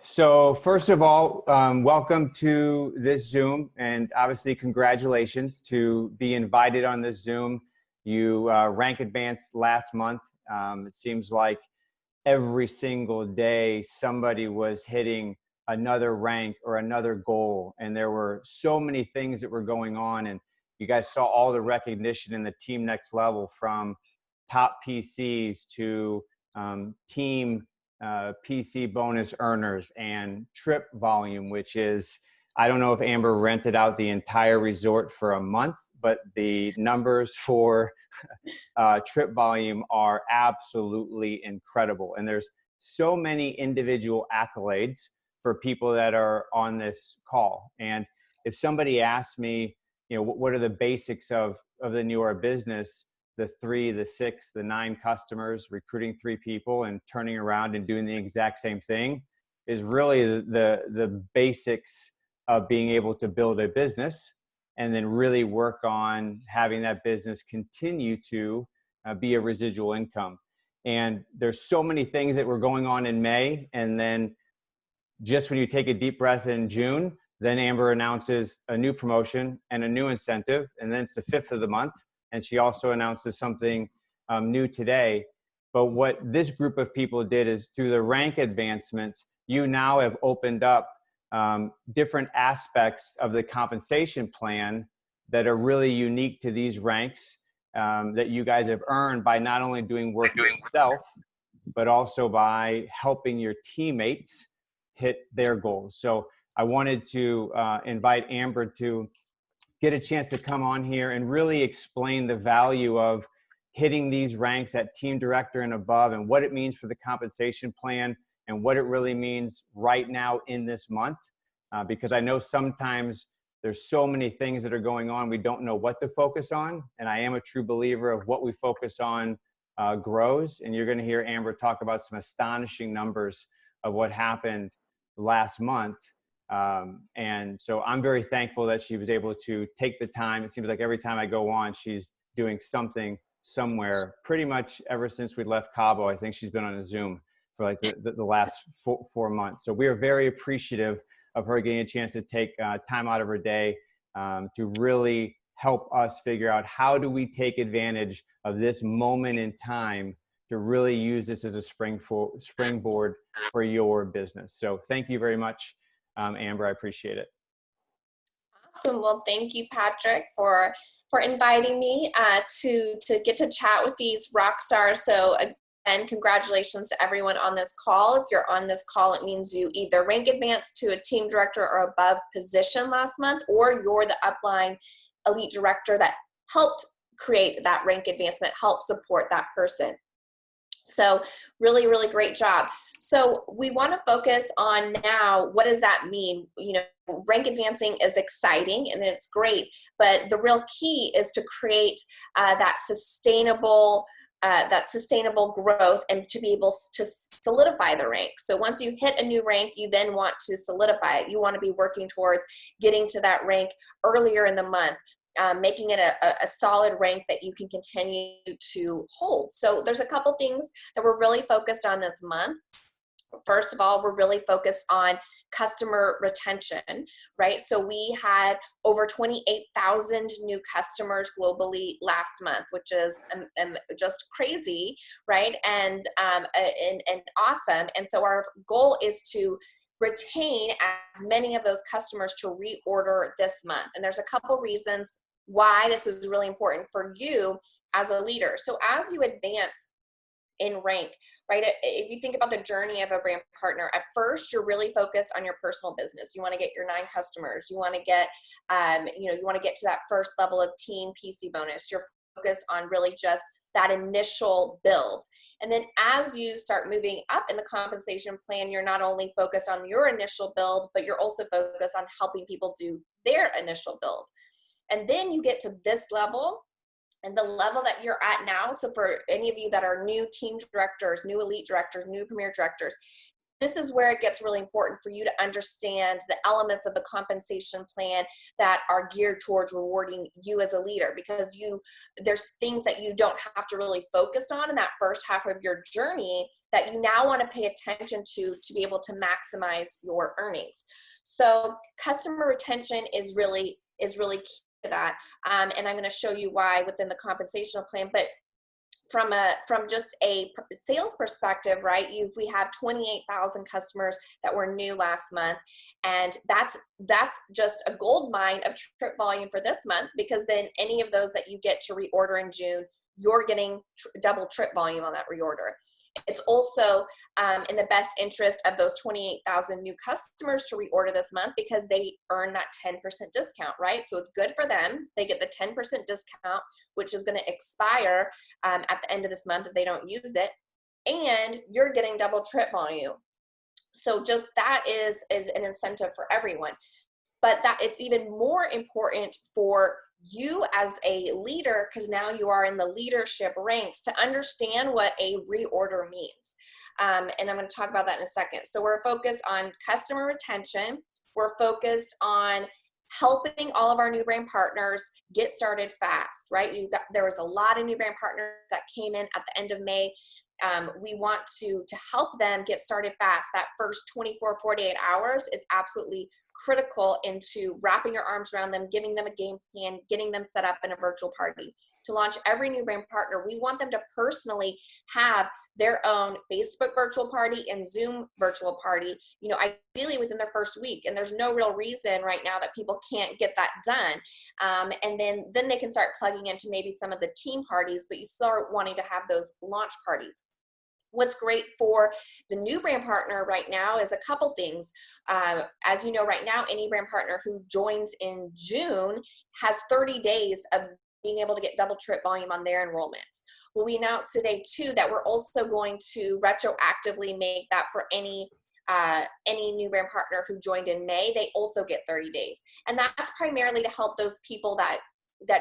So first of all, welcome to this Zoom, and obviously congratulations to be invited on this Zoom. You rank advanced last month. It seems like every single day somebody was hitting another rank or another goal, and there were so many things that were going on, and you guys saw all the recognition in the Team Next Level, from top PCs to team PC bonus earners and trip volume, which is, I don't know if Amber rented out the entire resort for a month, but the numbers for trip volume are absolutely incredible. And there's so many individual accolades for people that are on this call. And if somebody asks me, you know, what are the basics of the newer business, the 3, the 6, the 9 customers, recruiting 3 people and turning around and doing the exact same thing is really the basics of being able to build a business and then really work on having that business continue to be a residual income. And there's so many things that were going on in May. And then just when you take a deep breath in June, then Amber announces a new promotion and a new incentive. And then it's the 5th of the month. And she also announces something new today. But what this group of people did is, through the rank advancement, you now have opened up different aspects of the compensation plan that are really unique to these ranks that you guys have earned by not only doing work yourself, but also by helping your teammates hit their goals. So I wanted to invite Amber to get a chance to come on here and really explain the value of hitting these ranks at team director and above, and what it means for the compensation plan and what it really means right now in this month. Because I know sometimes there's so many things that are going on, we don't know what to focus on. And I am a true believer of what we focus on grows. And you're going to hear Amber talk about some astonishing numbers of what happened last month. And so I'm very thankful that she was able to take the time. It seems like every time I go on, she's doing something somewhere. Pretty much ever since we left Cabo, I think she's been on a Zoom for like the last 4 months. So we are very appreciative of her getting a chance to take time out of her day to really help us figure out, how do we take advantage of this moment in time to really use this as a springboard for your business. So thank you very much, Amber. I appreciate it. Awesome. Well, thank you, Patrick, for inviting me to get to chat with these rock stars. So again, congratulations to everyone on this call. If you're on this call, it means you either rank advanced to a team director or above position last month, or you're the upline elite director that helped create that rank advancement, help support that person. So really, really great job. So we want to focus on now, what does that mean? You know, rank advancing is exciting and it's great, but the real key is to create that sustainable growth and to be able to solidify the rank. So once you hit a new rank, you then want to solidify it. You want to be working towards getting to that rank earlier in the month. Making it a solid rank that you can continue to hold. So there's a couple things that we're really focused on this month. First of all, we're really focused on customer retention, right? So we had over 28,000 new customers globally last month, which is just crazy, right? And awesome. And so our goal is to retain as many of those customers to reorder this month. And there's a couple reasons why this is really important for you as a leader. So as you advance in rank, right, if you think about the journey of a brand partner, at first you're really focused on your personal business. You want to get your 9 customers. You want to get, you want to get to that first level of team PC bonus. You're focused on really just that initial build. And then as you start moving up in the compensation plan, you're not only focused on your initial build, but you're also focused on helping people do their initial build. And then you get to this level, and the level that you're at now. So for any of you that are new team directors, new elite directors, new premier directors, This is where it gets really important for you to understand the elements of the compensation plan that are geared towards rewarding you as a leader, because there's things that you don't have to really focus on in that first half of your journey that you now want to pay attention to be able to maximize your earnings. So customer retention is really key to that. And I'm going to show you why within the compensation plan. But from just a sales perspective, right? We have 28,000 customers that were new last month, and that's just a gold mine of trip volume for this month, because then any of those that you get to reorder in June, you're getting double trip volume on that reorder. It's also in the best interest of those 28,000 new customers to reorder this month, because they earn that 10% discount, right? So it's good for them. They get the 10% discount, which is going to expire at the end of this month if they don't use it. And you're getting double trip volume. So just that is an incentive for everyone. But that it's even more important for you as a leader, because now you are in the leadership ranks, to understand what a reorder means. And I'm going to talk about that in a second. So we're focused on customer retention. We're focused on helping all of our new brand partners get started fast, right? There was a lot of new brand partners that came in at the end of May. We want to help them get started fast. That first 24, 48 hours is absolutely critical into wrapping your arms around them, giving them a game plan, getting them set up in a virtual party. To launch every new brand partner, we want them to personally have their own Facebook virtual party and Zoom virtual party, ideally within their first week. And there's no real reason right now that people can't get that done. And then they can start plugging into maybe some of the team parties, but you start wanting to have those launch parties. What's great for the new brand partner right now is a couple things. As you know, right now, any brand partner who joins in June has 30 days of being able to get double trip volume on their enrollments. Well, we announced today too that we're also going to retroactively make that for any new brand partner who joined in May. They also get 30 days. And that's primarily to help those people that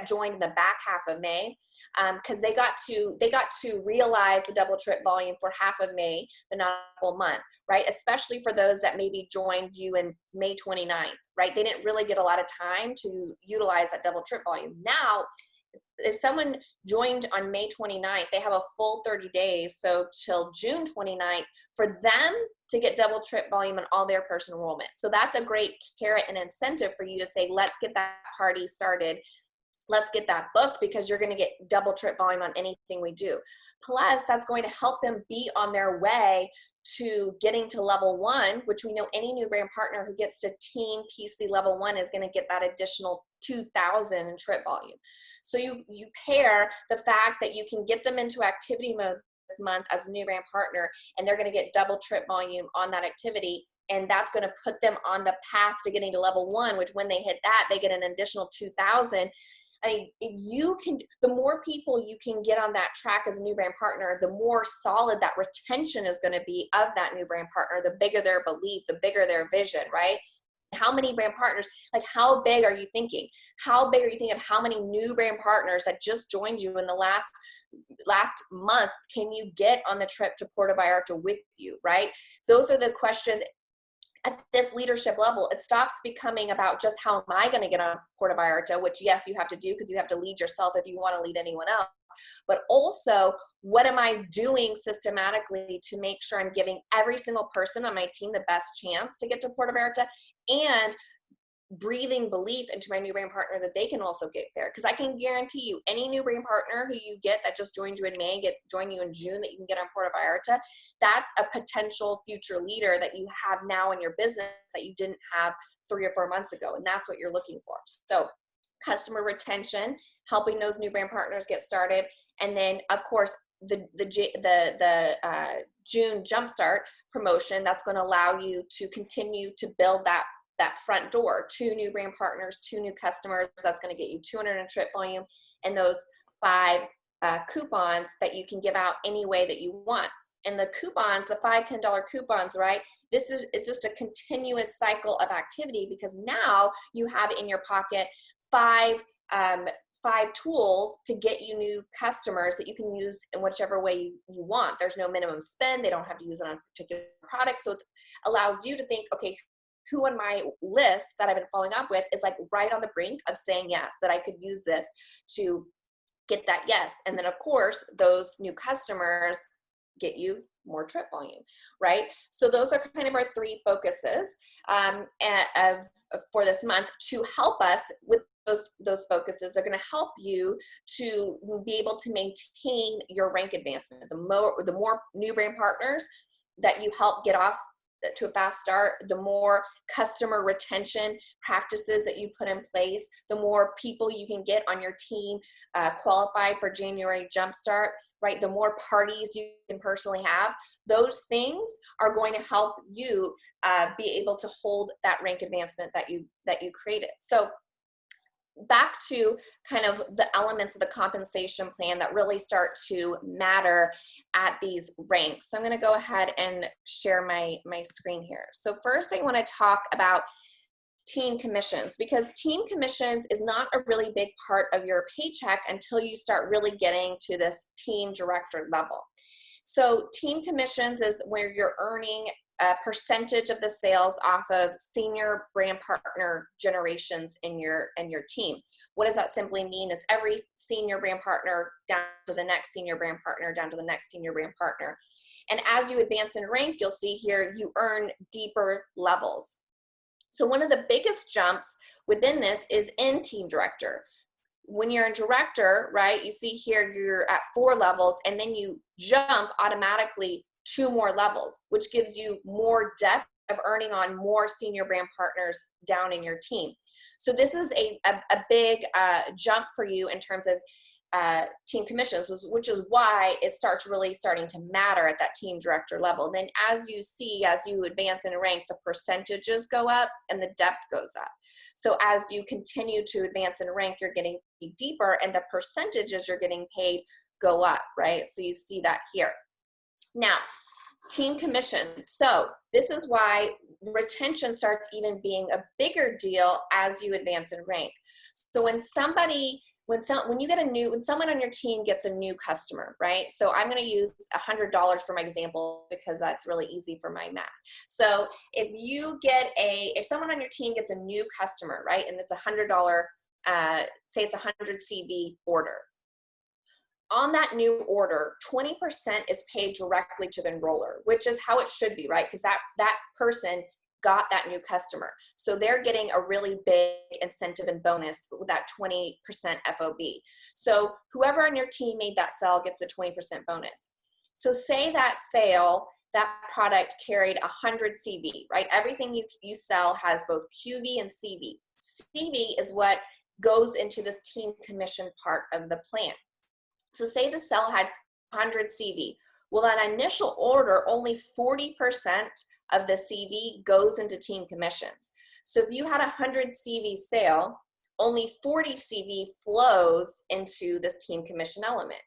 joined in the back half of May, because they got to realize the double trip volume for half of May, but not a full month, right? Especially for those that maybe joined you in May 29th, right? They didn't really get a lot of time to utilize that double trip volume. Now, if someone joined on May 29th, they have a full 30 days, so till June 29th, for them to get double trip volume on all their personal enrollment. So that's a great carrot and incentive for you to say, let's get that party started. Let's get that booked, because you're going to get double trip volume on anything we do. Plus, that's going to help them be on their way to getting to level 1, which we know any new brand partner who gets to team PC level 1 is going to get that additional 2,000 in trip volume. So you pair the fact that you can get them into activity mode this month as a new brand partner, and they're going to get double trip volume on that activity. And that's going to put them on the path to getting to level 1, which when they hit that, they get an additional 2,000. I mean, the more people you can get on that track as a new brand partner, the more solid that retention is going to be of that new brand partner, the bigger their belief, the bigger their vision, right? How many brand partners, like how big are you thinking? How big are you thinking of how many new brand partners that just joined you in the last month can you get on the trip to Puerto Vallarta with you, right? Those are the questions. At this leadership level, it stops becoming about just how am I going to get on Puerto Vallarta, which yes, you have to do because you have to lead yourself if you want to lead anyone else. But also, what am I doing systematically to make sure I'm giving every single person on my team the best chance to get to Puerto Vallarta, and breathing belief into my new brand partner that they can also get there. Because I can guarantee you, any new brand partner who you get that just joined you in May, join you in June, that you can get on Puerto Vallarta, that's a potential future leader that you have now in your business that you didn't have 3 or 4 months ago. And that's what you're looking for. So customer retention, helping those new brand partners get started. And then of course, the June Jumpstart promotion, that's going to allow you to continue to build that front door, 2 new brand partners, 2 new customers. That's going to get you 200 in trip volume, and those 5 coupons that you can give out any way that you want. And the coupons, the $5, $10 coupons, right? It's just a continuous cycle of activity, because now you have in your pocket 5 5 tools to get you new customers that you can use in whichever way you want. There's no minimum spend. They don't have to use it on a particular product. So it allows you to think, okay, who on my list that I've been following up with is like right on the brink of saying yes, that I could use this to get that yes. And then of course, those new customers get you more trip volume, right? So those are kind of our 3 focuses for this month to help us with those focuses. They're going to help you to be able to maintain your rank advancement. The more new brand partners that you help get off to a fast start, the more customer retention practices that you put in place, the more people you can get on your team qualified for January Jumpstart, right? The more parties you can personally have, those things are going to help you be able to hold that rank advancement that you created. So back to kind of the elements of the compensation plan that really start to matter at these ranks. So I'm going to go ahead and share my screen here. So first I want to talk about team commissions, because team commissions is not a really big part of your paycheck until you start really getting to this team director level. So team commissions is where you're earning a percentage of the sales off of senior brand partner generations in your team. What does that simply mean is every senior brand partner down to the next senior brand partner, down to the next senior brand partner. And as you advance in rank, you'll see here you earn deeper levels. So one of the biggest jumps within this is in team director. When you're in director, right, you see here you're at 4 levels, and then you jump automatically 2 more levels, which gives you more depth of earning on more senior brand partners down in your team. So this is a big jump for you in terms of team commissions, which is why it starts really starting to matter at that team director level. Then as you advance in rank, the percentages go up and the depth goes up. So as you continue to advance in rank, you're getting deeper and the percentages you're getting paid go up, right? So you see that here. Now, team commissions. So this is why retention starts even being a bigger deal as you advance in rank. So when someone on your team gets a new customer, right? So I'm going to use $100 for my example because that's really easy for my math. So if someone on your team gets a new customer, right, and it's $100, say it's a 100 CV order. On that new order, 20% is paid directly to the enroller, which is how it should be, right? Because that person got that new customer. So they're getting a really big incentive and bonus with that 20% FOB. So whoever on your team made that sale gets the 20% bonus. So say that product carried 100 CV, right? Everything you sell has both QV and CV. CV is what goes into this team commission part of the plan. So say the cell had 100 CV. Well, that initial order, only 40% of the CV goes into team commissions. So if you had a 100 CV sale, only 40 CV flows into this team commission element,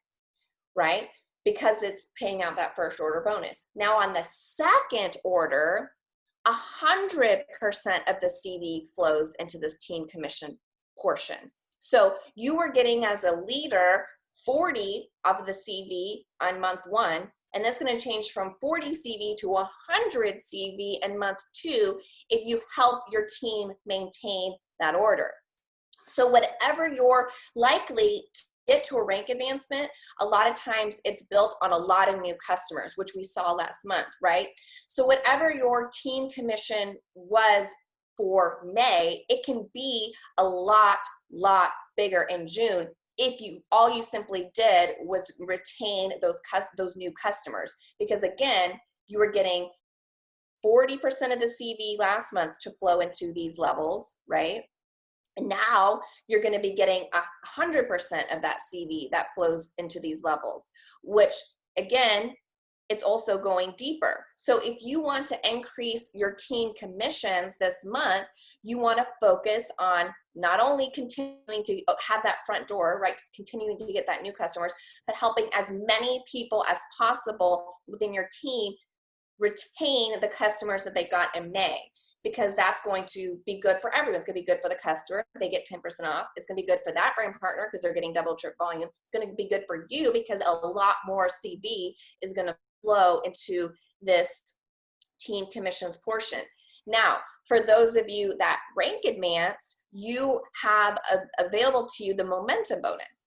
right? Because it's paying out that first order bonus. Now on the second order, 100% of the CV flows into this team commission portion. So you were getting as a leader 40 of the CV on month 1, and that's going to change from 40 CV to 100 CV in month 2 if you help your team maintain that order. So whatever you're likely to get to a rank advancement, a lot of times it's built on a lot of new customers, which we saw last month, right? So whatever your team commission was for May, it can be a lot bigger in June if all you simply did was retain those new customers. Because again, you were getting 40% of the CV last month to flow into these levels, right? And now you're going to be getting 100% of that CV that flows into these levels, which again, it's also going deeper. So if you want to increase your team commissions this month, you want to focus on not only continuing to have that front door, right, continuing to get that new customers, but helping as many people as possible within your team retain the customers that they got in May. because that's going to be good for everyone. It's going to be good for the customer. They get 10% off. It's going to be good for that brand partner because they're getting double, triple volume. It's going to be good for you because a lot more CV is going to flow into this team commissions portion. Now, for those of you that rank advanced, you have available to you the momentum bonus.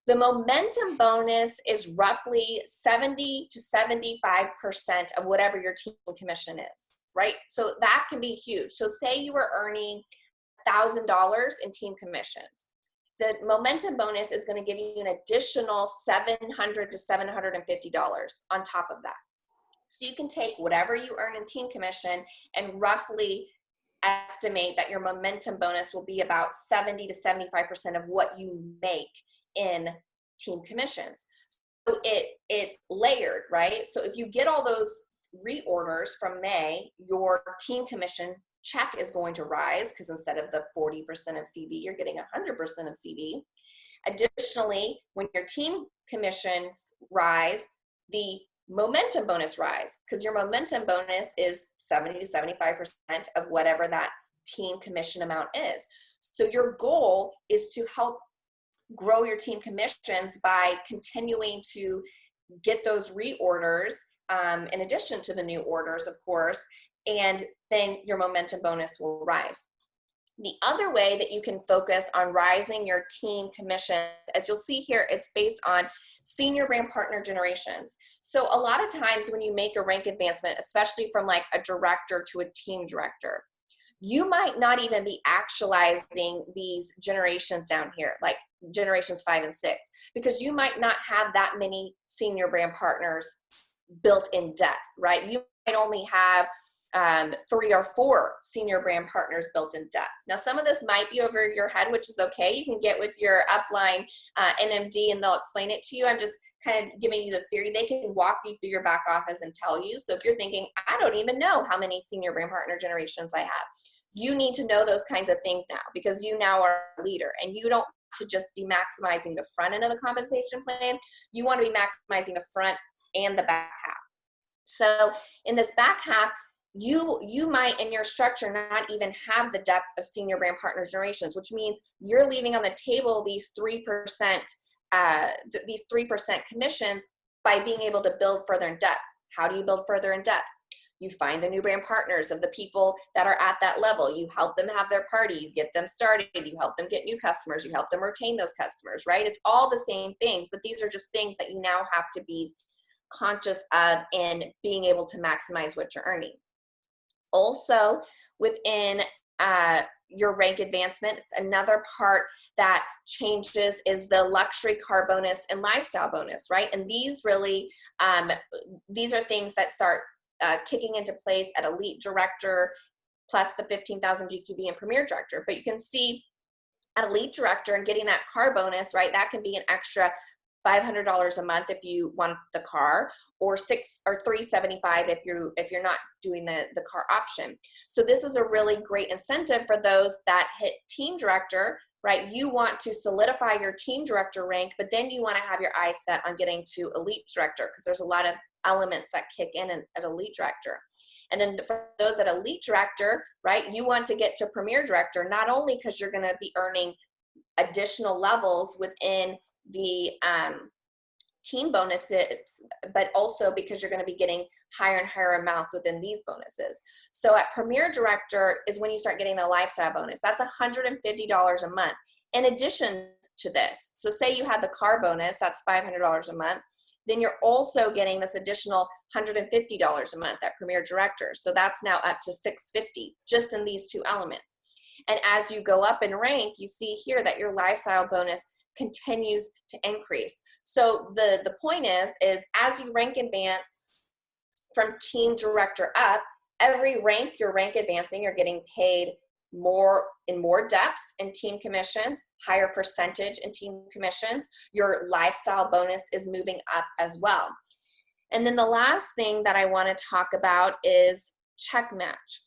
The momentum bonus is roughly 70 to 75% of whatever your team commission is, right? So that can be huge. So say you were earning $1,000 in team commissions. The momentum bonus is going to give you an additional $700 to $750 on top of that. So you can take whatever you earn in team commission and roughly estimate that your momentum bonus will be about 70 to 75% of what you make in team commissions. So it's layered, right? So if you get all those reorders from May, your team commission check is going to rise because instead of the 40% of CV, you're getting 100% of CV. Additionally, when your team commissions rise, the momentum bonus rise because your momentum bonus is 70 to 75% of whatever that team commission amount is. So your goal is to help grow your team commissions by continuing to get those reorders in addition to the new orders, of course, and then your momentum bonus will rise. The other way that you can focus on rising your team commissions, as you'll see here, it's based on senior brand partner generations. So a lot of times when you make a rank advancement, especially from like a director to a team director, you might not even be actualizing these generations down here, like generations 5 and 6, because you might not have that many senior brand partners built in depth, right? You might only have 3 or 4 senior brand partners built in depth. Now, some of this might be over your head, which is okay. You can get with your upline NMD and they'll explain it to you. I'm just kind of giving you the theory. They can walk you through your back office and tell you. So if you're thinking, I don't even know how many senior brand partner generations I have, you need to know those kinds of things now because you now are a leader and you don't to just be maximizing the front end of the compensation plan. You want to be maximizing the front and the back half. So in this back half, you might in your structure not even have the depth of senior brand partner generations, which means you're leaving on the table these 3% commissions by being able to build further in depth. How do you build further in depth? You find the new brand partners of the people that are at that level. You help them have their party. You get them started. You help them get new customers. You help them retain those customers, right? It's all the same things, but these are just things that you now have to be conscious of in being able to maximize what you're earning. Also, within your rank advancement, another part that changes is the luxury car bonus and lifestyle bonus, right? And these really, these are things that start kicking into place at elite director plus the 15,000 GQV and premier director. But you can see at elite director and getting that car bonus, right? That can be an extra $500 a month if you want the car, or $375 if you're not doing the car option. So this is a really great incentive for those that hit team director, right? You want to solidify your team director rank, but then you want to have your eyes set on getting to elite director because there's a lot of elements that kick in at elite director. And then for those at elite director, right, you want to get to premier director, not only because you're going to be earning additional levels within the team bonuses, but also because you're going to be getting higher and higher amounts within these bonuses. So at premier director is when you start getting a lifestyle bonus. That's $150 a month in addition to this. So say you had the car bonus, that's $500 a month. Then you're also getting this additional $150 a month at premier director. So that's now up to $650 just in these two elements. And as you go up in rank, you see here that your lifestyle bonus continues to increase. So the point is as you rank advance from team director up, every rank you're rank advancing, you're getting paid more in more depths in team commissions, higher percentage in team commissions. Your lifestyle bonus is moving up as well. And then the last thing that I want to talk about is check match.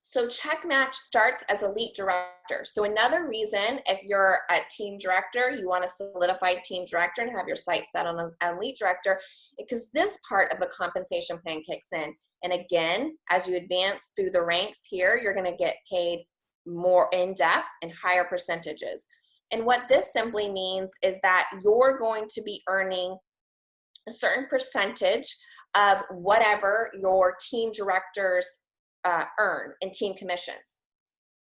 So check match starts as elite director. So another reason if you're a team director, you want to solidify team director and have your sights set on an elite director, because this part of the compensation plan kicks in. And again, as you advance through the ranks here, you're going to get paid more in depth and higher percentages. And what this simply means is that you're going to be earning a certain percentage of whatever your team directors earn in team commissions.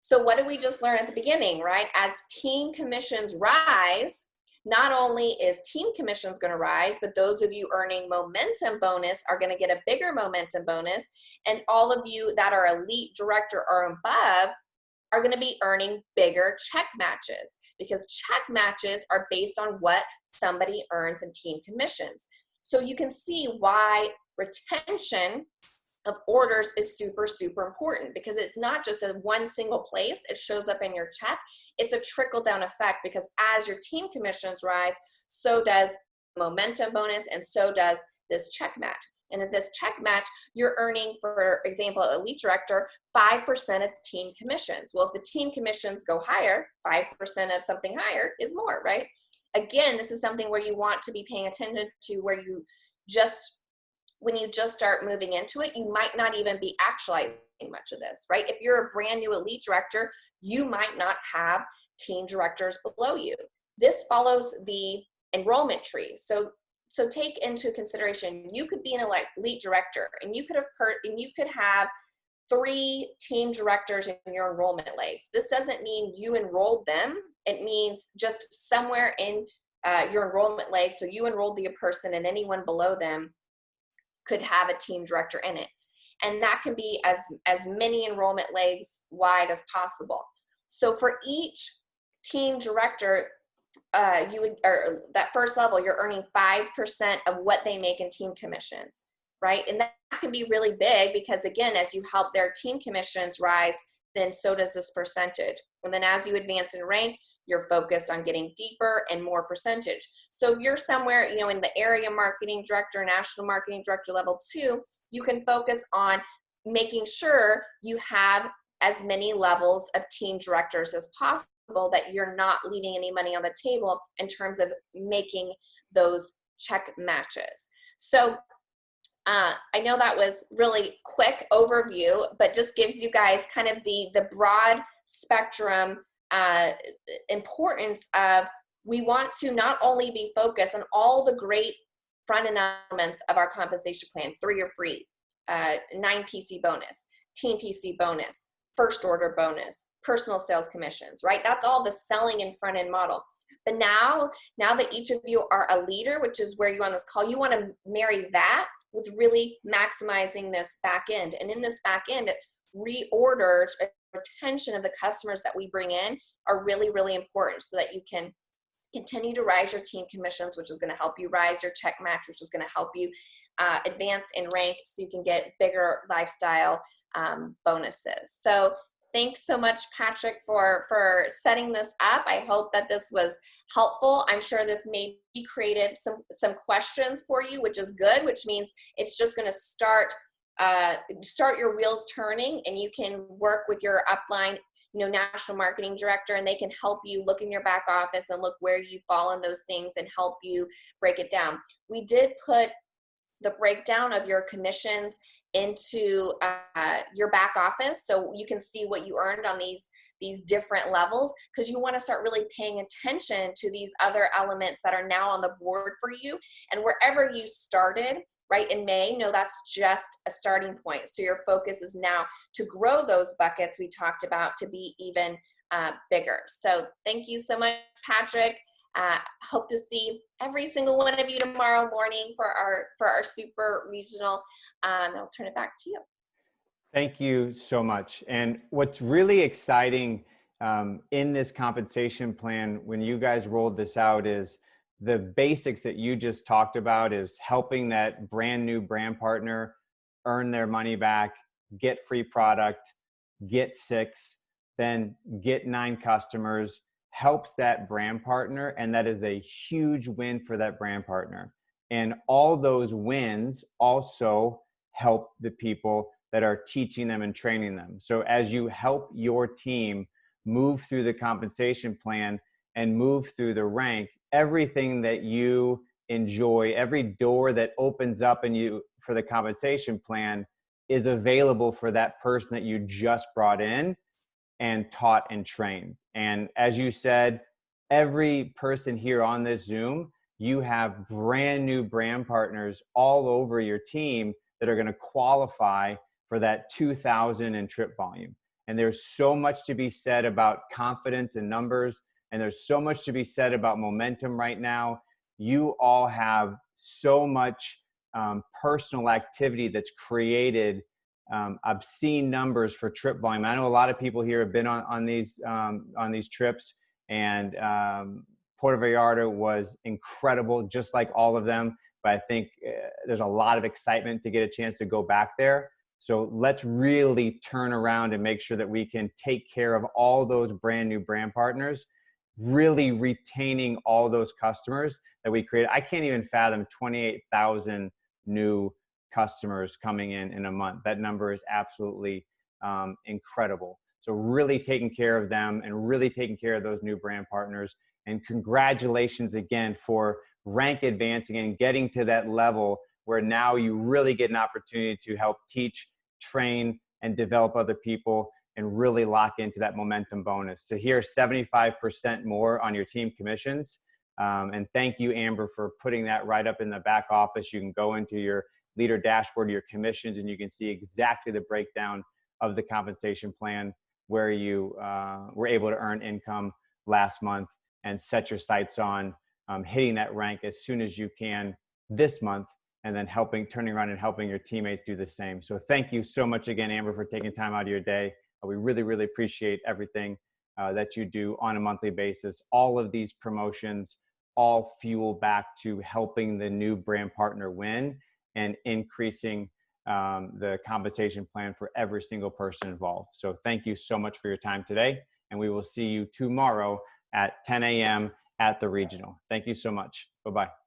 So what did we just learn at the beginning, right? As team commissions rise, not only is team commissions going to rise, but those of you earning momentum bonus are going to get a bigger momentum bonus. And all of you that are elite director or above are going to be earning bigger check matches, because check matches are based on what somebody earns in team commissions. So you can see why retention of orders is super, super important, because it's not just a one single place it shows up in your check. It's a trickle down effect, because as your team commissions rise, so does momentum bonus, and so does this check match. And in this check match, you're earning, for example, elite director, 5% of team commissions. Well, if the team commissions go higher, 5% of something higher is more, right? Again, this is something where you want to be paying attention to, where you just, when you just start moving into it, you might not even be actualizing much of this, right? If you're a brand new elite director, you might not have team directors below you. This follows the enrollment tree. So take into consideration, you could be an elite director, and you could have 3 team directors in your enrollment legs. This doesn't mean you enrolled them. It means just somewhere in your enrollment leg. So you enrolled the person, and anyone below them could have a team director in it. And that can be as many enrollment legs wide as possible. So for each team director, or that first level, you're earning 5% of what they make in team commissions, right? And that can be really big, because again, as you help their team commissions rise, then so does this percentage. And then as you advance in rank, you're focused on getting deeper and more percentage. So if you're somewhere, in the area marketing director, national marketing director level 2, you can focus on making sure you have as many levels of team directors as possible, that you're not leaving any money on the table in terms of making those check matches. So I know that was really quick overview, but just gives you guys kind of the broad spectrum importance of, we want to not only be focused on all the great front end elements of our compensation plan, 3 or free, 9 PC bonus, team PC bonus, first order bonus, personal sales commissions, right? That's all the selling and front end model. But now that each of you are a leader, which is where you're on this call, you want to marry that with really maximizing this back end. And in this back end, reorders, retention of the customers that we bring in are really, really important, so that you can continue to rise your team commissions, which is going to help you rise your check match, which is going to help you advance in rank, so you can get bigger lifestyle bonuses. So thanks so much, Patrick, for setting this up. I hope that this was helpful. I'm sure this maybe created some questions for you, which is good, which means it's just going to start your wheels turning, and you can work with your upline, national marketing director, and they can help you look in your back office and look where you fall in those things and help you break it down. We did put the breakdown of your commissions into your back office, so you can see what you earned on these different levels, because you want to start really paying attention to these other elements that are now on the board for you. And wherever you started, right, in May, no, that's just a starting point. So your focus is now to grow those buckets we talked about to be even bigger. So thank you so much, Patrick. Hope to see every single one of you tomorrow morning for our super regional. I'll turn it back to you. Thank you so much. And what's really exciting in this compensation plan, when you guys rolled this out, is the basics that you just talked about, is helping that brand new brand partner earn their money back, get free product, get 6, then get 9 customers, helps that brand partner. And that is a huge win for that brand partner. And all those wins also help the people that are teaching them and training them. So as you help your team move through the compensation plan and move through the rank, everything that you enjoy, every door that opens up in you for the compensation plan is available for that person that you just brought in and taught and trained. And as you said, every person here on this Zoom, you have brand new brand partners all over your team that are going to qualify for that 2,000 in trip volume. And there's so much to be said about confidence in numbers, and there's so much to be said about momentum right now. You all have so much personal activity that's created obscene numbers for trip volume. I know a lot of people here have been on these trips, and Puerto Vallarta was incredible, just like all of them. But I think there's a lot of excitement to get a chance to go back there. So let's really turn around and make sure that we can take care of all those brand new brand partners, really retaining all those customers that we created. I can't even fathom 28,000 new customers coming in a month. That number is absolutely incredible. So really taking care of them and really taking care of those new brand partners. And congratulations again for rank advancing and getting to that level where now you really get an opportunity to help teach, train, and develop other people and really lock into that momentum bonus. To hear 75% more on your team commissions. And thank you, Amber, for putting that right up in the back office. You can go into your leader dashboard, your commissions, and you can see exactly the breakdown of the compensation plan where you were able to earn income last month and set your sights on hitting that rank as soon as you can this month, and then turning around and helping your teammates do the same. So thank you so much again, Amber, for taking time out of your day. We really, really appreciate everything that you do on a monthly basis. All of these promotions all fuel back to helping the new brand partner win and increasing the compensation plan for every single person involved. So thank you so much for your time today. And we will see you tomorrow at 10 a.m. at the regional. Thank you so much. Bye-bye.